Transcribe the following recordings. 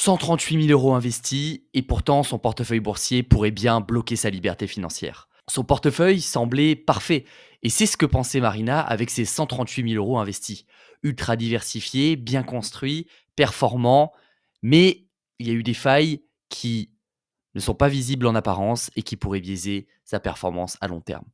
138 000 euros investis et pourtant son portefeuille boursier pourrait bien bloquer sa liberté financière. Son portefeuille semblait parfait et c'est ce que pensait Marina avec ses 138 000 euros investis. Ultra diversifié, bien construit, performant, mais il y a eu des failles qui ne sont pas visibles en apparence et qui pourraient biaiser sa performance à long terme.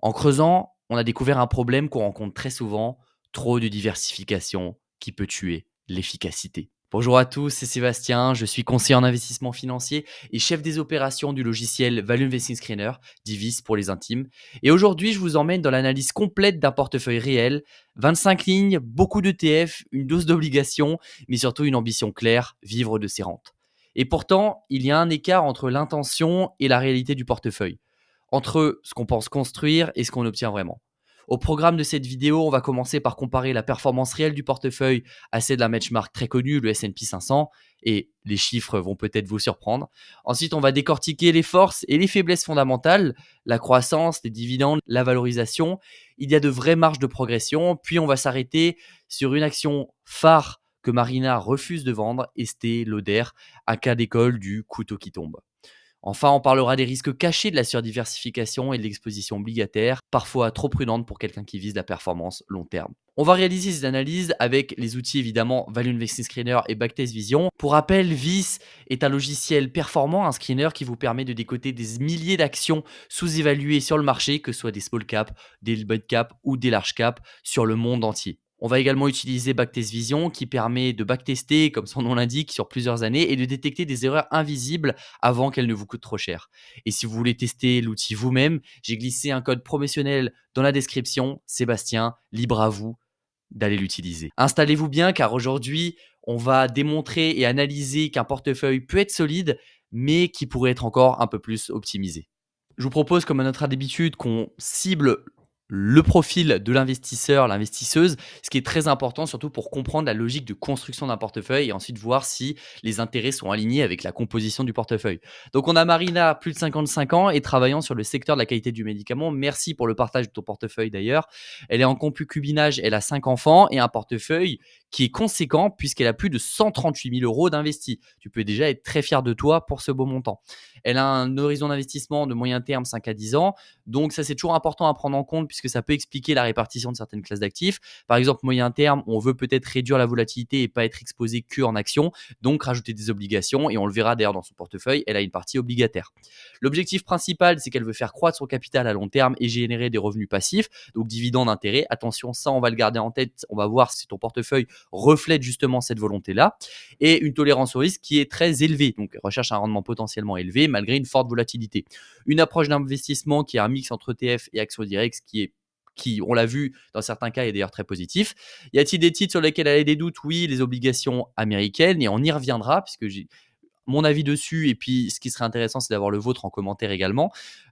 En creusant, on a découvert un problème qu'on rencontre très souvent, trop de diversification qui peut tuer l'efficacité. Bonjour à tous, c'est Sébastien, je suis conseiller en investissement financier et chef des opérations du logiciel Value Investing Screener, Divis pour les intimes. Et aujourd'hui, je vous emmène dans l'analyse complète d'un portefeuille réel, 25 lignes, beaucoup d'ETF, une dose d'obligation, mais surtout une ambition claire, vivre de ses rentes. Et pourtant, il y a un écart entre l'intention et la réalité du portefeuille, entre ce qu'on pense construire et ce qu'on obtient vraiment. Au programme de cette vidéo, on va commencer par comparer la performance réelle du portefeuille à celle d'un benchmark très connu, le S&P 500, et les chiffres vont peut-être vous surprendre. Ensuite, on va décortiquer les forces et les faiblesses fondamentales, la croissance, les dividendes, la valorisation. Il y a de vraies marges de progression, puis on va s'arrêter sur une action phare que Marina refuse de vendre, Estée Lauder, un cas d'école du couteau qui tombe. Enfin, on parlera des risques cachés de la surdiversification et de l'exposition obligataire, parfois trop prudente pour quelqu'un qui vise la performance long terme. On va réaliser ces analyses avec les outils évidemment Value Investing Screener et Backtest Vision. Pour rappel, VIS est un logiciel performant, un screener qui vous permet de décoter des milliers d'actions sous-évaluées sur le marché, que ce soit des small caps, des mid caps ou des large caps sur le monde entier. On va également utiliser Backtest Vision qui permet de backtester, comme son nom l'indique, sur plusieurs années et de détecter des erreurs invisibles avant qu'elles ne vous coûtent trop cher. Et si vous voulez tester l'outil vous-même, j'ai glissé un code promotionnel dans la description. Sébastien, libre à vous d'aller l'utiliser. Installez-vous bien car aujourd'hui, on va démontrer et analyser qu'un portefeuille peut être solide, mais qui pourrait être encore un peu plus optimisé. Je vous propose, comme à notre habitude, qu'on cible le profil de l'investisseur, l'investisseuse, ce qui est très important surtout pour comprendre la logique de construction d'un portefeuille et ensuite voir si les intérêts sont alignés avec la composition du portefeuille. Donc on a Marina, plus de 55 ans et travaillant sur le secteur de la qualité du médicament. Merci pour le partage de ton portefeuille d'ailleurs. Elle est en concubinage, elle a 5 enfants et un portefeuille qui est conséquent puisqu'elle a plus de 138 000 euros d'investis. Tu peux déjà être très fier de toi pour ce beau montant. Elle a un horizon d'investissement de moyen terme 5 à 10 ans. Donc ça, c'est toujours important à prendre en compte puisque ça peut expliquer la répartition de certaines classes d'actifs. Par exemple, moyen terme, on veut peut-être réduire la volatilité et pas être exposé que en actions, donc rajouter des obligations et on le verra d'ailleurs dans son portefeuille, elle a une partie obligataire. L'objectif principal, c'est qu'elle veut faire croître son capital à long terme et générer des revenus passifs, donc dividendes, intérêts. Attention, ça, on va le garder en tête. On va voir si ton portefeuille reflète justement cette volonté-là. Et une tolérance au risque qui est très élevée, donc recherche un rendement potentiellement élevé malgré une forte volatilité. Une approche d'investissement qui est un mix entre ETF et actions directes qui, on l'a vu dans certains cas, est d'ailleurs très positif. Y a-t-il des titres sur lesquels elle a des doutes? Oui, les obligations américaines, et on y reviendra puisque j'ai mon avis dessus, et puis ce qui serait intéressant, c'est d'avoir le vôtre en commentaire également.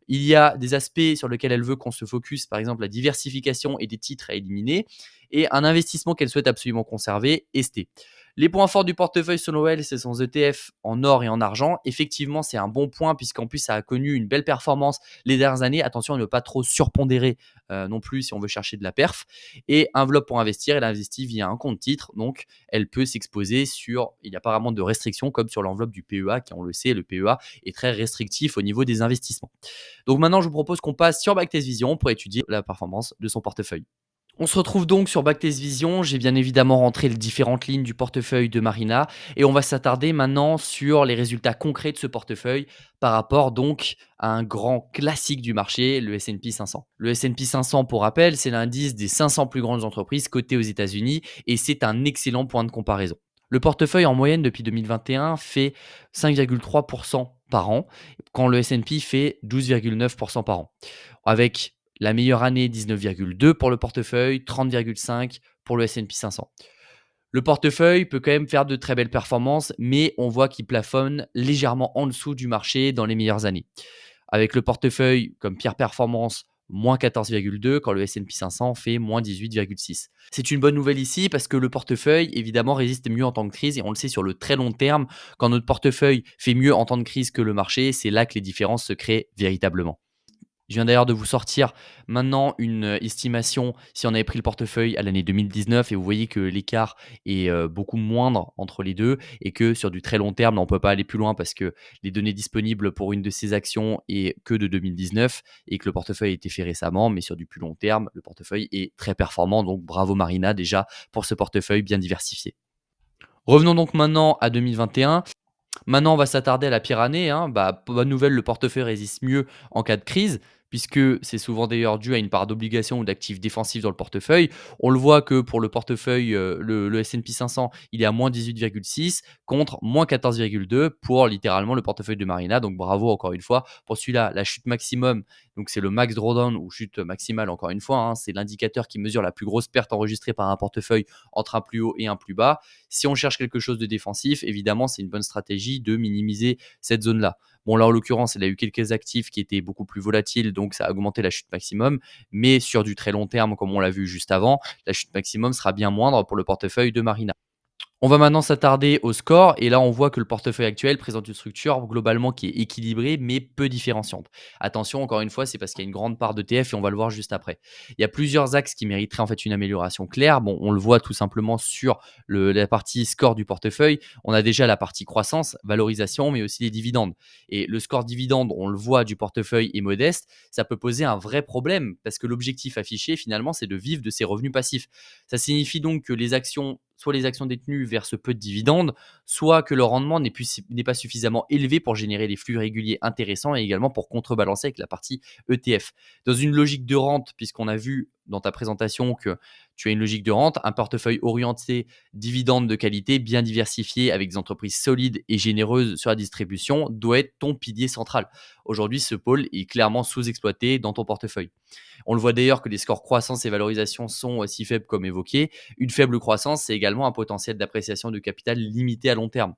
Il y a des aspects sur lesquels elle veut qu'on se focus, par exemple la diversification et des titres à éliminer, et un investissement qu'elle souhaite absolument conserver, Estée. Les points forts du portefeuille selon elle, c'est son ETF en or et en argent. Effectivement, c'est un bon point puisqu'en plus, ça a connu une belle performance les dernières années. Attention à ne pas trop surpondérer non plus si on veut chercher de la perf. Et enveloppe pour investir, elle investit via un compte titre. Donc, elle peut s'exposer sur, il n'y a pas vraiment de restrictions comme sur l'enveloppe du PEA qui, on le sait, le PEA est très restrictif au niveau des investissements. Donc maintenant, je vous propose qu'on passe sur Backtest Vision pour étudier la performance de son portefeuille. On se retrouve donc sur Backtest Vision. J'ai bien évidemment rentré les différentes lignes du portefeuille de Marina et on va s'attarder maintenant sur les résultats concrets de ce portefeuille par rapport donc à un grand classique du marché, le S&P 500. Le S&P 500, pour rappel, c'est l'indice des 500 plus grandes entreprises cotées aux États-Unis et c'est un excellent point de comparaison. Le portefeuille en moyenne depuis 2021 fait 5,3% par an, quand le S&P fait 12,9% par an. Avec la meilleure année, 19,2 pour le portefeuille, 30,5 pour le S&P 500. Le portefeuille peut quand même faire de très belles performances, mais on voit qu'il plafonne légèrement en dessous du marché dans les meilleures années. Avec le portefeuille comme pire performance, moins 14,2 quand le S&P 500 fait moins 18,6. C'est une bonne nouvelle ici parce que le portefeuille, évidemment, résiste mieux en temps de crise et on le sait sur le très long terme, quand notre portefeuille fait mieux en temps de crise que le marché, c'est là que les différences se créent véritablement. Je viens d'ailleurs de vous sortir maintenant une estimation si on avait pris le portefeuille à l'année 2019 et vous voyez que l'écart est beaucoup moindre entre les deux et que sur du très long terme, on ne peut pas aller plus loin parce que les données disponibles pour une de ces actions est que de 2019 et que le portefeuille a été fait récemment, mais sur du plus long terme, le portefeuille est très performant. Donc bravo Marina déjà pour ce portefeuille bien diversifié. Revenons donc maintenant à 2021. Maintenant, on va s'attarder à la pire année, hein. Bah, bonne nouvelle, le portefeuille résiste mieux en cas de crise, puisque c'est souvent d'ailleurs dû à une part d'obligation ou d'actifs défensifs dans le portefeuille. On le voit que pour le portefeuille, le S&P 500, il est à moins 18,6 contre moins 14,2 pour littéralement le portefeuille de Marina. Donc bravo encore une fois. Pour celui-là, la chute maximum, donc c'est le max drawdown ou chute maximale encore une fois, hein, c'est l'indicateur qui mesure la plus grosse perte enregistrée par un portefeuille entre un plus haut et un plus bas. Si on cherche quelque chose de défensif, évidemment, c'est une bonne stratégie de minimiser cette zone-là. Bon, là, en l'occurrence, il a eu quelques actifs qui étaient beaucoup plus volatiles, donc ça a augmenté la chute maximum. Mais sur du très long terme, comme on l'a vu juste avant, la chute maximum sera bien moindre pour le portefeuille de Marina. On va maintenant s'attarder au score et là on voit que le portefeuille actuel présente une structure globalement qui est équilibrée mais peu différenciante. Attention, encore une fois, c'est parce qu'il y a une grande part d'ETF et on va le voir juste après. Il y a plusieurs axes qui mériteraient en fait une amélioration claire. Bon, on le voit tout simplement sur la partie score du portefeuille. On a déjà la partie croissance, valorisation, mais aussi les dividendes. Et le score dividende, on le voit du portefeuille est modeste. Ça peut poser un vrai problème parce que l'objectif affiché finalement c'est de vivre de ses revenus passifs. Ça signifie donc que les actions, soit les actions détenues versent peu de dividendes, soit que le rendement n'est pas suffisamment élevé pour générer des flux réguliers intéressants et également pour contrebalancer avec la partie ETF. Dans une logique de rente, puisqu'on a vu dans ta présentation que tu as une logique de rente, un portefeuille orienté dividendes de qualité, bien diversifié, avec des entreprises solides et généreuses sur la distribution, doit être ton pilier central. Aujourd'hui, ce pôle est clairement sous-exploité dans ton portefeuille. On le voit d'ailleurs que les scores croissance et valorisation sont si faibles comme évoqué. Une faible croissance, c'est également un potentiel d'appréciation de capital limité à long terme.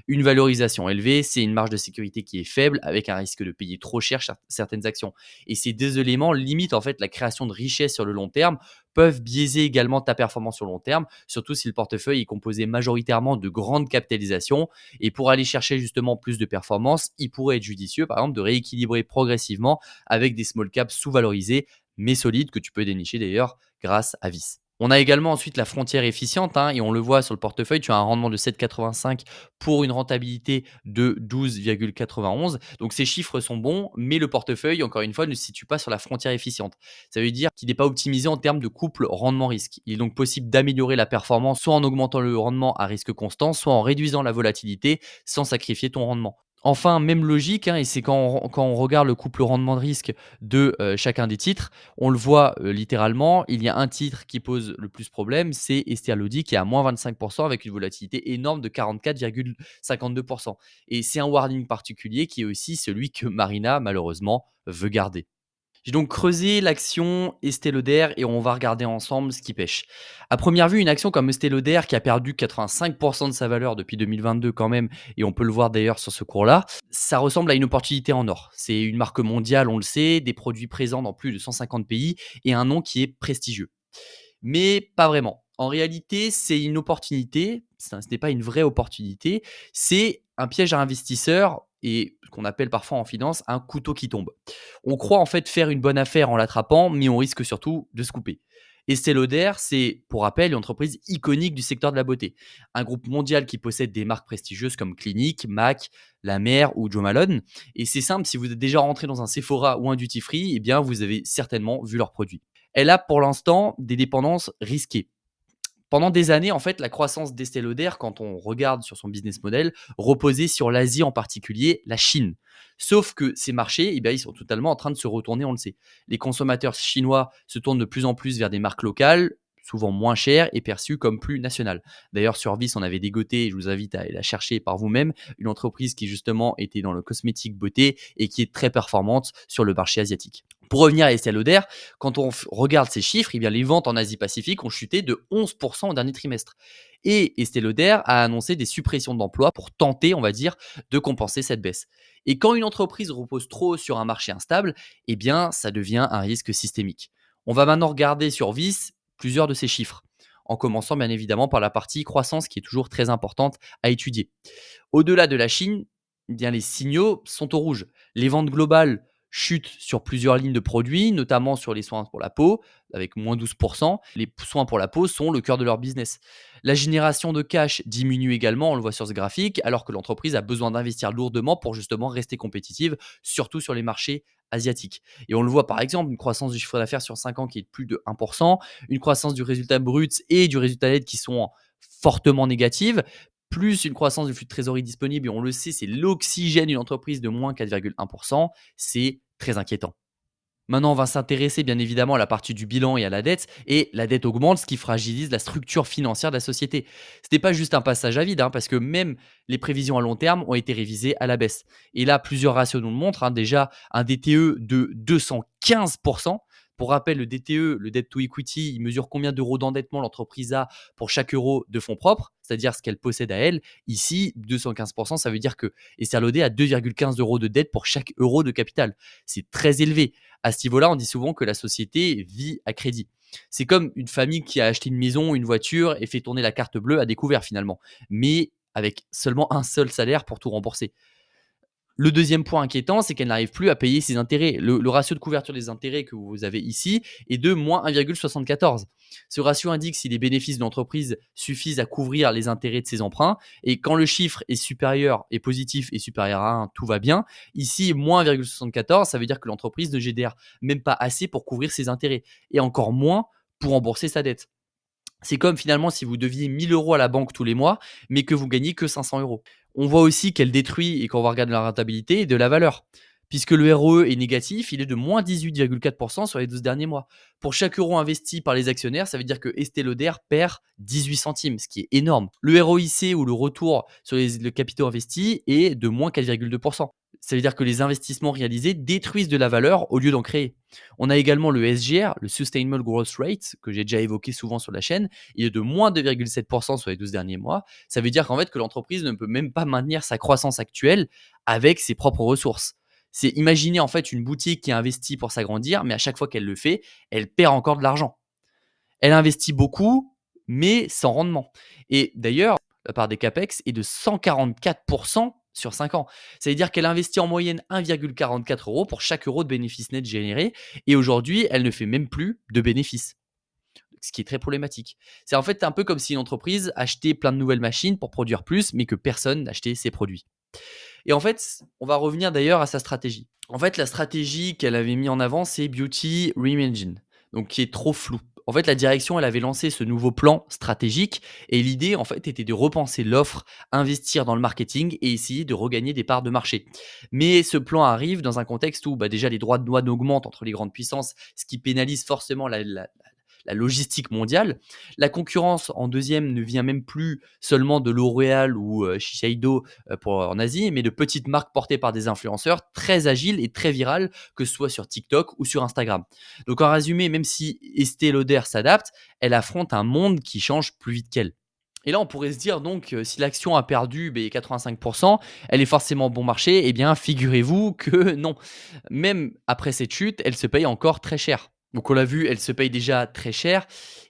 Une valorisation élevée, c'est une marge de sécurité qui est faible avec un risque de payer trop cher certaines actions. Et ces deux éléments limitent en fait la création de richesse sur le long terme, peuvent biaiser également ta performance sur le long terme, surtout si le portefeuille est composé majoritairement de grandes capitalisations. Et pour aller chercher justement plus de performance, il pourrait être judicieux par exemple de rééquilibrer progressivement avec des small caps sous-valorisés mais solides que tu peux dénicher d'ailleurs grâce à VIS. On a également ensuite la frontière efficiente, hein, et on le voit sur le portefeuille, tu as un rendement de 7,85 pour une rentabilité de 12,91. Donc ces chiffres sont bons, mais le portefeuille, encore une fois, ne se situe pas sur la frontière efficiente. Ça veut dire qu'il n'est pas optimisé en termes de couple rendement-risque. Il est donc possible d'améliorer la performance soit en augmentant le rendement à risque constant, soit en réduisant la volatilité sans sacrifier ton rendement. Enfin, même logique, hein, et c'est quand on regarde le couple rendement de risque de chacun des titres, on le voit littéralement, il y a un titre qui pose le plus problème, c'est Estée Lauder qui est à moins 25% avec une volatilité énorme de 44,52%. Et c'est un warning particulier qui est aussi celui que Marina, malheureusement, veut garder. J'ai donc creusé l'action Estée Lauder et on va regarder ensemble ce qui pêche. À première vue, une action comme Estée Lauder qui a perdu 85% de sa valeur depuis 2022 quand même, et on peut le voir d'ailleurs sur ce cours-là, ça ressemble à une opportunité en or. C'est une marque mondiale, on le sait, des produits présents dans plus de 150 pays et un nom qui est prestigieux. Mais pas vraiment. En réalité, c'est une opportunité, ce n'est pas une vraie opportunité, c'est un piège à investisseurs et ce qu'on appelle parfois en finance un couteau qui tombe. On croit en fait faire une bonne affaire en l'attrapant, mais on risque surtout de se couper. Estée Lauder, c'est, pour rappel, une entreprise iconique du secteur de la beauté. Un groupe mondial qui possède des marques prestigieuses comme Clinique, MAC, La Mer ou Jo Malone. Et c'est simple, si vous êtes déjà rentré dans un Sephora ou un duty free, eh bien vous avez certainement vu leurs produits. Elle a pour l'instant des dépendances risquées. Pendant des années, en fait, la croissance d'Estée Lauder, quand on regarde sur son business model, reposait sur l'Asie en particulier, la Chine. Sauf que ces marchés, eh bien, ils sont totalement en train de se retourner, on le sait. Les consommateurs chinois se tournent de plus en plus vers des marques locales, souvent moins chères et perçues comme plus nationales. D'ailleurs, sur Vice, on avait dégoté, je vous invite à aller la chercher par vous-même, une entreprise qui justement était dans le cosmétique beauté et qui est très performante sur le marché asiatique. Pour revenir à Estée Lauder, quand on regarde ces chiffres, eh bien, les ventes en Asie-Pacifique ont chuté de 11% au dernier trimestre. Et Estée Lauder a annoncé des suppressions d'emplois pour tenter, on va dire, de compenser cette baisse. Et quand une entreprise repose trop sur un marché instable, eh bien, ça devient un risque systémique. On va maintenant regarder sur Vice plusieurs de ces chiffres, en commençant bien évidemment par la partie croissance qui est toujours très importante à étudier. Au-delà de la Chine, eh bien, les signaux sont au rouge. Les ventes globales chute sur plusieurs lignes de produits, notamment sur les soins pour la peau, avec moins 12%. Les soins pour la peau sont le cœur de leur business. La génération de cash diminue également, on le voit sur ce graphique, alors que l'entreprise a besoin d'investir lourdement pour justement rester compétitive, surtout sur les marchés asiatiques. Et on le voit par exemple, une croissance du chiffre d'affaires sur 5 ans qui est de plus de 1%, une croissance du résultat brut et du résultat net qui sont fortement négatives, plus une croissance du flux de trésorerie disponible, et on le sait, c'est l'oxygène d'une entreprise de moins 4,1%, c'est très inquiétant. Maintenant, on va s'intéresser bien évidemment à la partie du bilan et à la dette. Et la dette augmente, ce qui fragilise la structure financière de la société. Ce n'est pas juste un passage à vide, parce que même les prévisions à long terme ont été révisées à la baisse. Et là, plusieurs ratios nous le montrent. Déjà, un DTE de 215%. Pour rappel, le DTE, le debt to equity, il mesure combien d'euros d'endettement l'entreprise a pour chaque euro de fonds propres, c'est-à-dire ce qu'elle possède à elle. Ici, 215%, ça veut dire que Estée Lauder a 2,15 euros de dette pour chaque euro de capital. C'est très élevé. À ce niveau-là, on dit souvent que la société vit à crédit. C'est comme une famille qui a acheté une maison, une voiture et fait tourner la carte bleue à découvert finalement, mais avec seulement un seul salaire pour tout rembourser. Le deuxième point inquiétant, c'est qu'elle n'arrive plus à payer ses intérêts. Le ratio de couverture des intérêts que vous avez ici est de moins 1,74. Ce ratio indique si les bénéfices de l'entreprise suffisent à couvrir les intérêts de ses emprunts. Et quand le chiffre est supérieur, est positif et supérieur à 1, tout va bien. Ici, moins 1,74, ça veut dire que l'entreprise ne génère même pas assez pour couvrir ses intérêts. Et encore moins pour rembourser sa dette. C'est comme finalement si vous deviez 1000 euros à la banque tous les mois, mais que vous gagnez que 500 euros. On voit aussi qu'elle détruit, et quand on va regarder la rentabilité, de la valeur. Puisque le ROE est négatif, il est de moins 18,4% sur les 12 derniers mois. Pour chaque euro investi par les actionnaires, ça veut dire que Estée Lauder perd 18 centimes, ce qui est énorme. Le ROIC, ou le retour sur le capitaux investis, est de moins 4,2%. Ça veut dire que les investissements réalisés détruisent de la valeur au lieu d'en créer. On a également le SGR, le Sustainable Growth Rate, que j'ai déjà évoqué souvent sur la chaîne. Il est de moins 2,7% sur les 12 derniers mois. Ça veut dire qu'en fait, que l'entreprise ne peut même pas maintenir sa croissance actuelle avec ses propres ressources. C'est imaginer en fait une boutique qui investit pour s'agrandir, mais à chaque fois qu'elle le fait, elle perd encore de l'argent. Elle investit beaucoup, mais sans rendement. Et d'ailleurs, la part des CAPEX est de 144% sur 5 ans. Ça veut dire qu'elle investit en moyenne 1,44 euros pour chaque euro de bénéfice net généré. Et aujourd'hui, elle ne fait même plus de bénéfices, ce qui est très problématique. C'est en fait un peu comme si une entreprise achetait plein de nouvelles machines pour produire plus, mais que personne n'achetait ses produits. Et en fait, on va revenir d'ailleurs à sa stratégie. En fait, la stratégie qu'elle avait mis en avant, c'est Beauty Reimagine, donc qui est trop floue. En fait, la direction, elle avait lancé ce nouveau plan stratégique et l'idée, en fait, était de repenser l'offre, investir dans le marketing et essayer de regagner des parts de marché. Mais ce plan arrive dans un contexte où déjà les droits de douane augmentent entre les grandes puissances, ce qui pénalise forcément la logistique mondiale. La concurrence en deuxième ne vient même plus seulement de L'Oréal ou Shiseido en Asie, mais de petites marques portées par des influenceurs très agiles et très virales, que ce soit sur TikTok ou sur Instagram. Donc en résumé, même si Estée Lauder s'adapte, elle affronte un monde qui change plus vite qu'elle. Et là, on pourrait se dire donc, si l'action a perdu 85%, elle est forcément bon marché. Eh bien, figurez-vous que non. Même après cette chute, elle se paye encore très cher. Donc on l'a vu, elle se paye déjà très cher.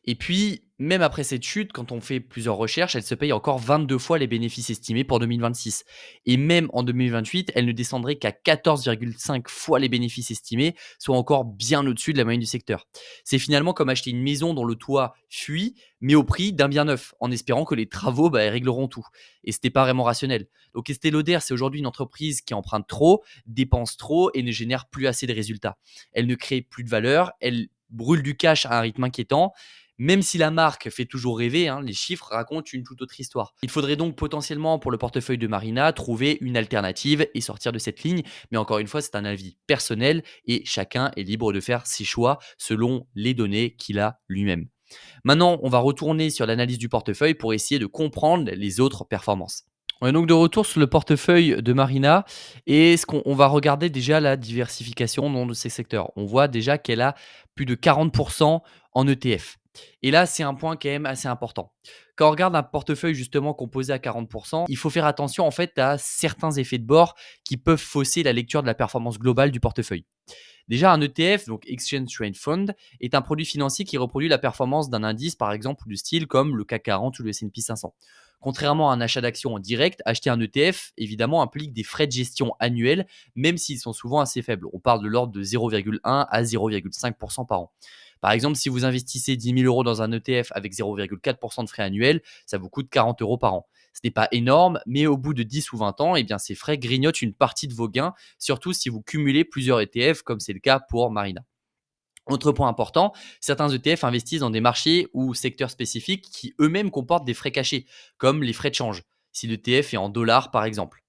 Et puis, même après cette chute, quand on fait plusieurs recherches, elle se paye encore 22 fois les bénéfices estimés pour 2026. Et même en 2028, elle ne descendrait qu'à 14,5 fois les bénéfices estimés, soit encore bien au-dessus de la moyenne du secteur. C'est finalement comme acheter une maison dont le toit fuit, mais au prix d'un bien neuf, en espérant que les travaux régleront tout. Et ce n'était pas vraiment rationnel. Donc Estée Lauder, c'est aujourd'hui une entreprise qui emprunte trop, dépense trop et ne génère plus assez de résultats. Elle ne crée plus de valeur, elle brûle du cash à un rythme inquiétant. Même si la marque fait toujours rêver, les chiffres racontent une toute autre histoire. Il faudrait donc potentiellement pour le portefeuille de Marina trouver une alternative et sortir de cette ligne. Mais encore une fois, c'est un avis personnel et chacun est libre de faire ses choix selon les données qu'il a lui-même. Maintenant, on va retourner sur l'analyse du portefeuille pour essayer de comprendre les autres performances. On est donc de retour sur le portefeuille de Marina et on va regarder déjà la diversification dans de ces secteurs. On voit déjà qu'elle a plus de 40% en ETF. Et là, c'est un point quand même assez important. Quand on regarde un portefeuille justement composé à 40%, il faut faire attention en fait à certains effets de bord qui peuvent fausser la lecture de la performance globale du portefeuille. Déjà, un ETF, donc Exchange Trade Fund, est un produit financier qui reproduit la performance d'un indice, par exemple, du style comme le CAC 40 ou le S&P 500. Contrairement à un achat d'actions en direct, acheter un ETF, évidemment, implique des frais de gestion annuels, même s'ils sont souvent assez faibles. On parle de l'ordre de 0,1 à 0,5% par an. Par exemple, si vous investissez 10 000 euros dans un ETF avec 0,4% de frais annuels, ça vous coûte 40 euros par an. Ce n'est pas énorme, mais au bout de 10 ou 20 ans, eh bien, ces frais grignotent une partie de vos gains, surtout si vous cumulez plusieurs ETF, comme c'est le cas pour Marina. Autre point important, certains ETF investissent dans des marchés ou secteurs spécifiques qui eux-mêmes comportent des frais cachés, comme les frais de change, si l'ETF est en dollars par exemple.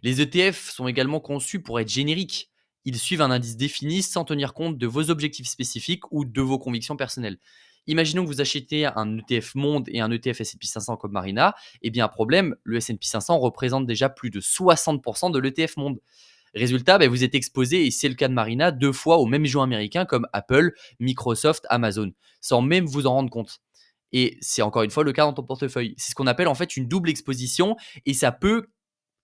Les ETF sont également conçus pour être génériques. Ils suivent un indice défini sans tenir compte de vos objectifs spécifiques ou de vos convictions personnelles. Imaginons que vous achetez un ETF Monde et un ETF S&P 500 comme Marina, eh bien un problème, le S&P 500 représente déjà plus de 60% de l'ETF Monde. Résultat, vous êtes exposé, et c'est le cas de Marina, 2 fois au même jeu américain comme Apple, Microsoft, Amazon, sans même vous en rendre compte. Et c'est encore une fois le cas dans ton portefeuille. C'est ce qu'on appelle en fait une double exposition, et ça peut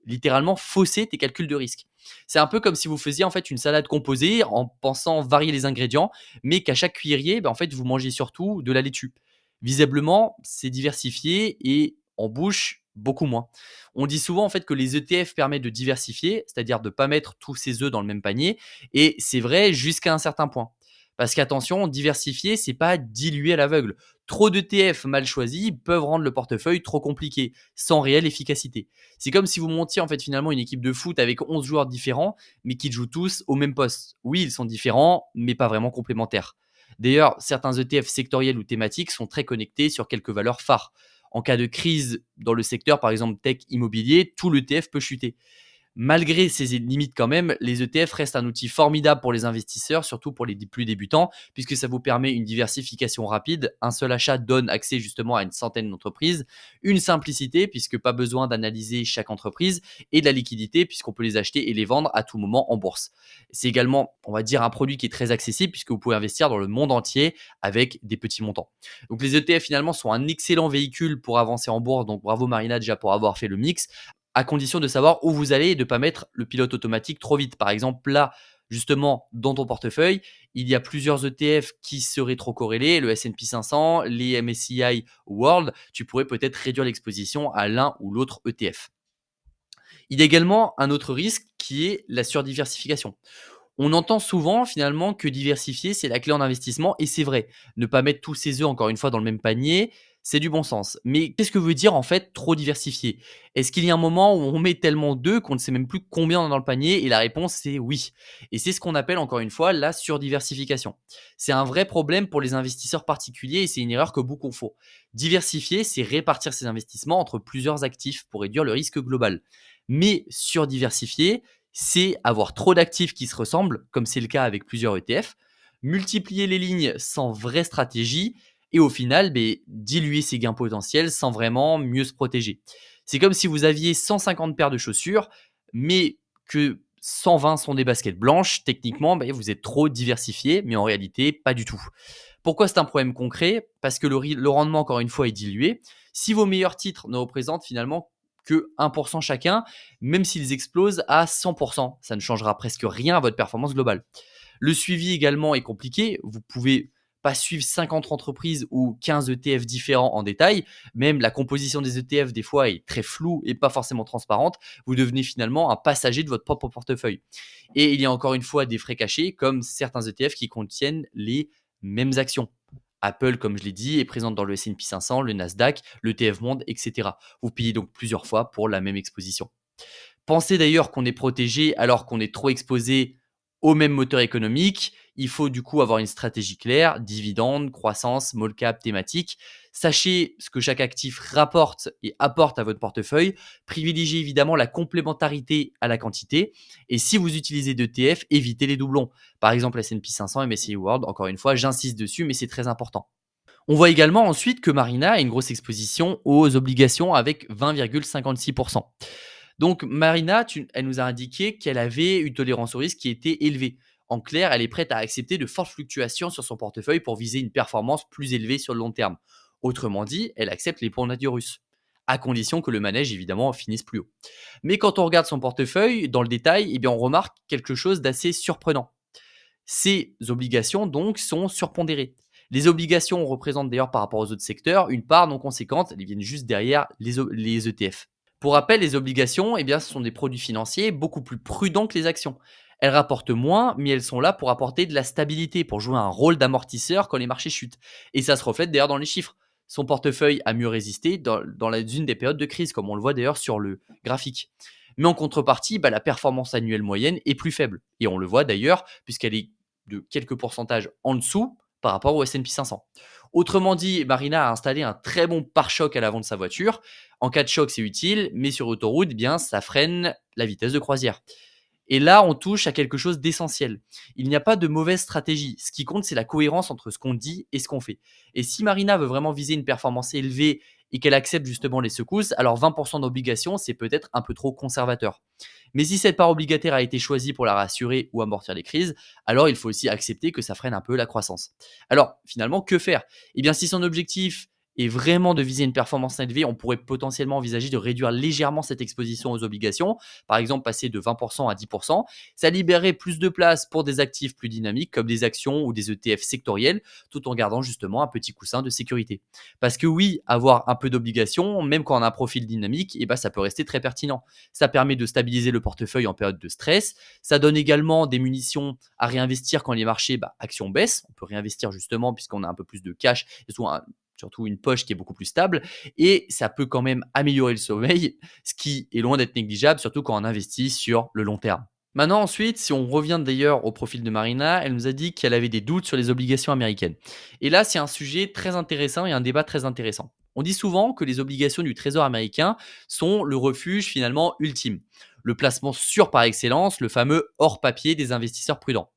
littéralement fausser tes calculs de risque. C'est un peu comme si vous faisiez en fait une salade composée en pensant varier les ingrédients, mais qu'à chaque cuillerier, en fait, vous mangez surtout de la laitue. Visiblement, c'est diversifié et en bouche beaucoup moins. On dit souvent en fait que les ETF permettent de diversifier, c'est-à-dire de ne pas mettre tous ses œufs dans le même panier, et c'est vrai jusqu'à un certain point. Parce qu'attention, diversifier, c'est pas diluer à l'aveugle. Trop d'ETF mal choisis peuvent rendre le portefeuille trop compliqué, sans réelle efficacité. C'est comme si vous montiez en fait finalement une équipe de foot avec 11 joueurs différents, mais qui jouent tous au même poste. Oui, ils sont différents, mais pas vraiment complémentaires. D'ailleurs, certains ETF sectoriels ou thématiques sont très connectés sur quelques valeurs phares. En cas de crise dans le secteur, par exemple tech immobilier, tout l'ETF peut chuter. Malgré ces limites quand même, les ETF restent un outil formidable pour les investisseurs, surtout pour les plus débutants, puisque ça vous permet une diversification rapide. Un seul achat donne accès justement à une centaine d'entreprises, une simplicité, puisque pas besoin d'analyser chaque entreprise, et de la liquidité, puisqu'on peut les acheter et les vendre à tout moment en bourse. C'est également, on va dire, un produit qui est très accessible, puisque vous pouvez investir dans le monde entier avec des petits montants. Donc les ETF finalement sont un excellent véhicule pour avancer en bourse, donc bravo Marina déjà pour avoir fait le mix, à condition de savoir où vous allez et de ne pas mettre le pilote automatique trop vite. Par exemple, là, justement, dans ton portefeuille, il y a plusieurs ETF qui seraient trop corrélés, le S&P 500, les MSCI World. Tu pourrais peut-être réduire l'exposition à l'un ou l'autre ETF. Il y a également un autre risque qui est la surdiversification. On entend souvent finalement que diversifier, c'est la clé en investissement, et c'est vrai. Ne pas mettre tous ses œufs, encore une fois, dans le même panier, c'est du bon sens. Mais qu'est-ce que veut dire en fait trop diversifier? Est-ce qu'il y a un moment où on met tellement d'œufs qu'on ne sait même plus combien on a dans le panier? Et la réponse c'est oui. Et c'est ce qu'on appelle encore une fois la surdiversification. C'est un vrai problème pour les investisseurs particuliers, et c'est une erreur que beaucoup font. Diversifier, c'est répartir ses investissements entre plusieurs actifs pour réduire le risque global. Mais surdiversifier, c'est avoir trop d'actifs qui se ressemblent, comme c'est le cas avec plusieurs ETF, multiplier les lignes sans vraie stratégie, et au final, diluer ses gains potentiels sans vraiment mieux se protéger. C'est comme si vous aviez 150 paires de chaussures, mais que 120 sont des baskets blanches. Techniquement, vous êtes trop diversifié, mais en réalité, pas du tout. Pourquoi c'est un problème concret? Parce que le rendement, encore une fois, est dilué. Si vos meilleurs titres ne représentent finalement que 1% chacun, même s'ils explosent à 100%, ça ne changera presque rien à votre performance globale. Le suivi également est compliqué. Vous pouvez pas suivre 50 entreprises ou 15 ETF différents en détail. Même la composition des ETF, des fois, est très floue et pas forcément transparente. Vous devenez finalement un passager de votre propre portefeuille. Et il y a encore une fois des frais cachés, comme certains ETF qui contiennent les mêmes actions. Apple, comme je l'ai dit, est présente dans le S&P 500, le Nasdaq, le TF Monde, etc. Vous payez donc plusieurs fois pour la même exposition. Pensez d'ailleurs qu'on est protégé alors qu'on est trop exposé au même moteur économique. Il faut du coup avoir une stratégie claire, dividendes, croissance, small cap, thématique. Sachez ce que chaque actif rapporte et apporte à votre portefeuille. Privilégiez évidemment la complémentarité à la quantité. Et si vous utilisez d'ETF, évitez les doublons. Par exemple, S&P 500, MSCI World, encore une fois, j'insiste dessus, mais c'est très important. On voit également ensuite que Marina a une grosse exposition aux obligations avec 20,56%. Donc Marina, elle nous a indiqué qu'elle avait une tolérance au risque qui était élevée. En clair, elle est prête à accepter de fortes fluctuations sur son portefeuille pour viser une performance plus élevée sur le long terme. Autrement dit, elle accepte les points russes, à condition que le manège évidemment finisse plus haut. Mais quand on regarde son portefeuille dans le détail, on remarque quelque chose d'assez surprenant. Ces obligations donc sont surpondérées. Les obligations représentent d'ailleurs par rapport aux autres secteurs une part non conséquente, elles viennent juste derrière les ETF. Pour rappel, les obligations, eh bien, ce sont des produits financiers beaucoup plus prudents que les actions. Elles rapportent moins, mais elles sont là pour apporter de la stabilité, pour jouer un rôle d'amortisseur quand les marchés chutent. Et ça se reflète d'ailleurs dans les chiffres. Son portefeuille a mieux résisté une des périodes de crise, comme on le voit d'ailleurs sur le graphique. Mais en contrepartie, la performance annuelle moyenne est plus faible. Et on le voit d'ailleurs, puisqu'elle est de quelques pourcentages en dessous par rapport au S&P 500. Autrement dit, Marina a installé un très bon pare-choc à l'avant de sa voiture. En cas de choc, c'est utile, mais sur autoroute, eh bien, ça freine la vitesse de croisière. Et là, on touche à quelque chose d'essentiel. Il n'y a pas de mauvaise stratégie. Ce qui compte, c'est la cohérence entre ce qu'on dit et ce qu'on fait. Et si Marina veut vraiment viser une performance élevée et qu'elle accepte justement les secousses, alors 20% d'obligations, c'est peut-être un peu trop conservateur. Mais si cette part obligataire a été choisie pour la rassurer ou amortir les crises, alors il faut aussi accepter que ça freine un peu la croissance. Alors, finalement, que faire? Eh bien, si son objectif est vraiment de viser une performance élevée, on pourrait potentiellement envisager de réduire légèrement cette exposition aux obligations, par exemple passer de 20% à 10%. Ça libérerait plus de place pour des actifs plus dynamiques comme des actions ou des ETF sectoriels, tout en gardant justement un petit coussin de sécurité. Parce que oui, avoir un peu d'obligations, même quand on a un profil dynamique, ça peut rester très pertinent. Ça permet de stabiliser le portefeuille en période de stress. Ça donne également des munitions à réinvestir quand les marchés actions baissent. On peut réinvestir justement puisqu'on a un peu plus de cash et surtout une poche qui est beaucoup plus stable. Et ça peut quand même améliorer le sommeil, ce qui est loin d'être négligeable, surtout quand on investit sur le long terme. Maintenant, ensuite, si on revient d'ailleurs au profil de Marina, elle nous a dit qu'elle avait des doutes sur les obligations américaines. Et là, c'est un sujet très intéressant et un débat très intéressant. On dit souvent que les obligations du Trésor américain sont le refuge finalement ultime. Le placement sûr par excellence, le fameux hors papier des investisseurs prudents.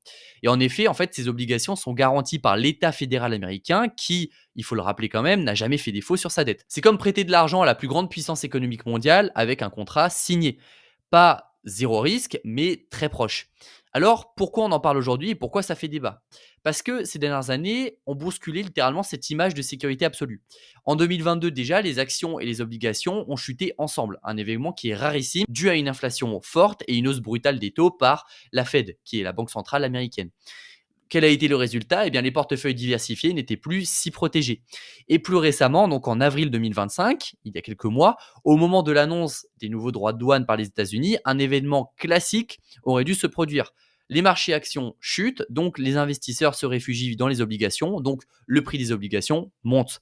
Et en effet, ces obligations sont garanties par l'État fédéral américain qui, il faut le rappeler quand même, n'a jamais fait défaut sur sa dette. C'est comme prêter de l'argent à la plus grande puissance économique mondiale avec un contrat signé. Pas zéro risque, mais très proche. Alors, pourquoi on en parle aujourd'hui et pourquoi ça fait débat? Parce que ces dernières années ont bousculé littéralement cette image de sécurité absolue. En 2022 déjà, les actions et les obligations ont chuté ensemble, un événement qui est rarissime dû à une inflation forte et une hausse brutale des taux par la Fed, qui est la banque centrale américaine. Quel a été le résultat? Eh bien, les portefeuilles diversifiés n'étaient plus si protégés. Et plus récemment, donc en avril 2025, il y a quelques mois, au moment de l'annonce des nouveaux droits de douane par les États-Unis, un événement classique aurait dû se produire. Les marchés actions chutent, donc les investisseurs se réfugient dans les obligations, donc le prix des obligations monte.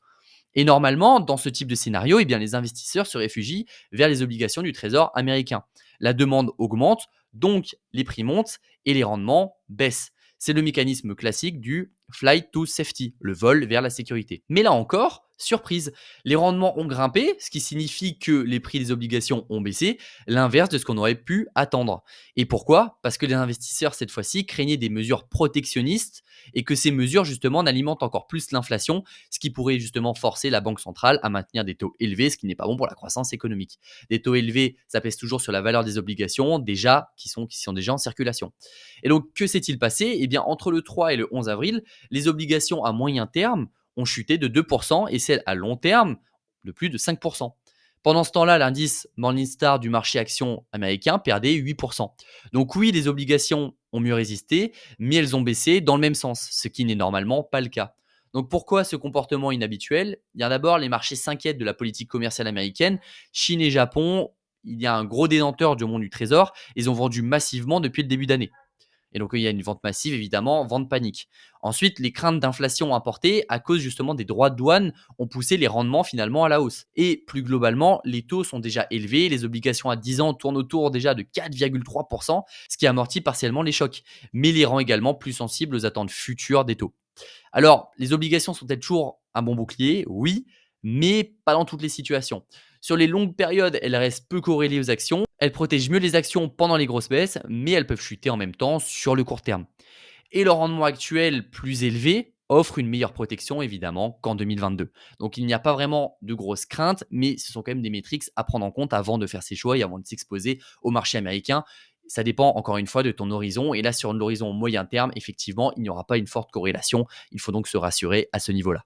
Et normalement, dans ce type de scénario, eh bien, les investisseurs se réfugient vers les obligations du Trésor américain. La demande augmente, donc les prix montent et les rendements baissent. C'est le mécanisme classique du flight to safety, le vol vers la sécurité. Mais là encore, surprise, les rendements ont grimpé, ce qui signifie que les prix des obligations ont baissé, l'inverse de ce qu'on aurait pu attendre. Et pourquoi? Parce que les investisseurs, cette fois-ci, craignaient des mesures protectionnistes et que ces mesures, justement, n'alimentent encore plus l'inflation, ce qui pourrait justement forcer la Banque centrale à maintenir des taux élevés, ce qui n'est pas bon pour la croissance économique. Des taux élevés, ça pèse toujours sur la valeur des obligations, qui sont déjà en circulation. Et donc, que s'est-il passé? Eh bien, entre le 3 et le 11 avril, les obligations à moyen terme ont chuté de 2% et celles à long terme de plus de 5%. Pendant ce temps-là, l'indice Morningstar du marché action américain perdait 8%. Donc oui, les obligations ont mieux résisté, mais elles ont baissé dans le même sens, ce qui n'est normalement pas le cas. Donc pourquoi ce comportement inhabituel? Il y a d'abord les marchés s'inquiètent de la politique commerciale américaine. Chine et Japon, il y a un gros détenteur du monde du trésor. Ils ont vendu massivement depuis le début d'année. Et donc, il y a une vente massive, évidemment, vente panique. Ensuite, les craintes d'inflation importée à cause justement des droits de douane ont poussé les rendements finalement à la hausse. Et plus globalement, les taux sont déjà élevés. Les obligations à 10 ans tournent autour déjà de 4,3%, ce qui amortit partiellement les chocs, mais les rend également plus sensibles aux attentes futures des taux. Alors, les obligations sont-elles toujours un bon bouclier? Oui, mais pas dans toutes les situations. Sur les longues périodes, elles restent peu corrélées aux actions. Elles protègent mieux les actions pendant les grosses baisses, mais elles peuvent chuter en même temps sur le court terme. Et le rendement actuel plus élevé offre une meilleure protection évidemment qu'en 2022. Donc il n'y a pas vraiment de grosses craintes, mais ce sont quand même des métriques à prendre en compte avant de faire ses choix et avant de s'exposer au marché américain. Ça dépend encore une fois de ton horizon. Et là, sur l'horizon moyen terme, effectivement, il n'y aura pas une forte corrélation. Il faut donc se rassurer à ce niveau-là.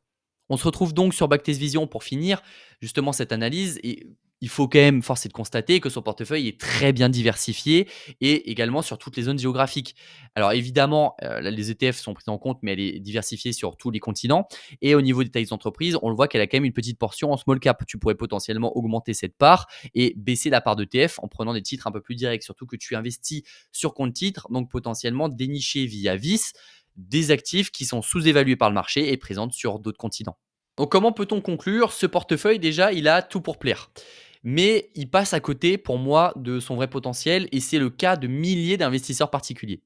On se retrouve donc sur Backtest Vision pour finir justement cette analyse et il faut quand même forcer de constater que son portefeuille est très bien diversifié et également sur toutes les zones géographiques. Alors évidemment, là, les ETF sont pris en compte, mais elle est diversifiée sur tous les continents. Et au niveau des tailles d'entreprise, on le voit qu'elle a quand même une petite portion en small cap. Tu pourrais potentiellement augmenter cette part et baisser la part d'ETF en prenant des titres un peu plus directs, surtout que tu investis sur compte titre, donc potentiellement dénicher via VIS des actifs qui sont sous-évalués par le marché et présentent sur d'autres continents. Donc comment peut-on conclure? Ce portefeuille déjà, il a tout pour plaire. Mais il passe à côté pour moi de son vrai potentiel et c'est le cas de milliers d'investisseurs particuliers.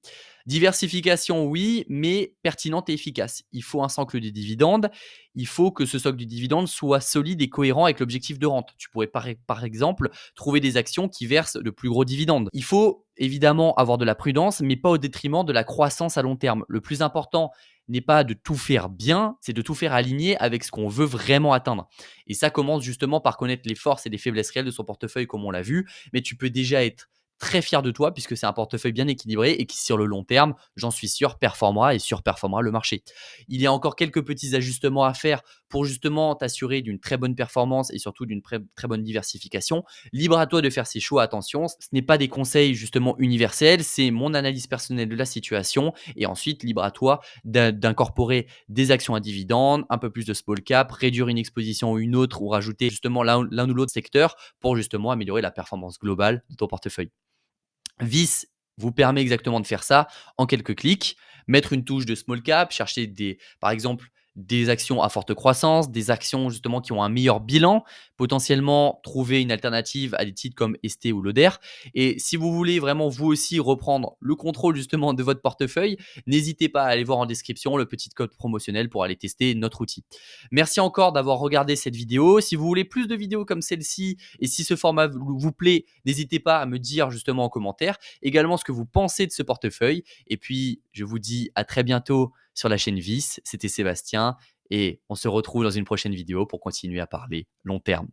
Diversification, oui, mais pertinente et efficace. Il faut un socle de dividendes. Il faut que ce socle de dividendes soit solide et cohérent avec l'objectif de rente. Tu pourrais par exemple trouver des actions qui versent de plus gros dividendes. Il faut évidemment avoir de la prudence, mais pas au détriment de la croissance à long terme. Le plus important n'est pas de tout faire bien, c'est de tout faire aligné avec ce qu'on veut vraiment atteindre. Et ça commence justement par connaître les forces et les faiblesses réelles de son portefeuille, comme on l'a vu. Mais tu peux déjà être très fier de toi puisque c'est un portefeuille bien équilibré et qui, sur le long terme, j'en suis sûr, performera et surperformera le marché. Il y a encore quelques petits ajustements à faire pour justement t'assurer d'une très bonne performance et surtout d'une très bonne diversification. Libre à toi de faire ces choix. Attention, ce n'est pas des conseils justement universels, c'est mon analyse personnelle de la situation et ensuite libre à toi d'incorporer des actions à dividendes, un peu plus de small cap, réduire une exposition ou une autre ou rajouter justement l'un ou l'autre secteur pour justement améliorer la performance globale de ton portefeuille. VIS vous permet exactement de faire ça en quelques clics, mettre une touche de small cap, chercher par exemple des actions à forte croissance, des actions justement qui ont un meilleur bilan, potentiellement trouver une alternative à des titres comme ST ou Loder. Et si vous voulez vraiment vous aussi reprendre le contrôle justement de votre portefeuille, n'hésitez pas à aller voir en description le petit code promotionnel pour aller tester notre outil. Merci encore d'avoir regardé cette vidéo. Si vous voulez plus de vidéos comme celle-ci et si ce format vous plaît, n'hésitez pas à me dire justement en commentaire également ce que vous pensez de ce portefeuille. Et puis, je vous dis à très bientôt sur la chaîne VIS. C'était Sébastien et on se retrouve dans une prochaine vidéo pour continuer à parler long terme.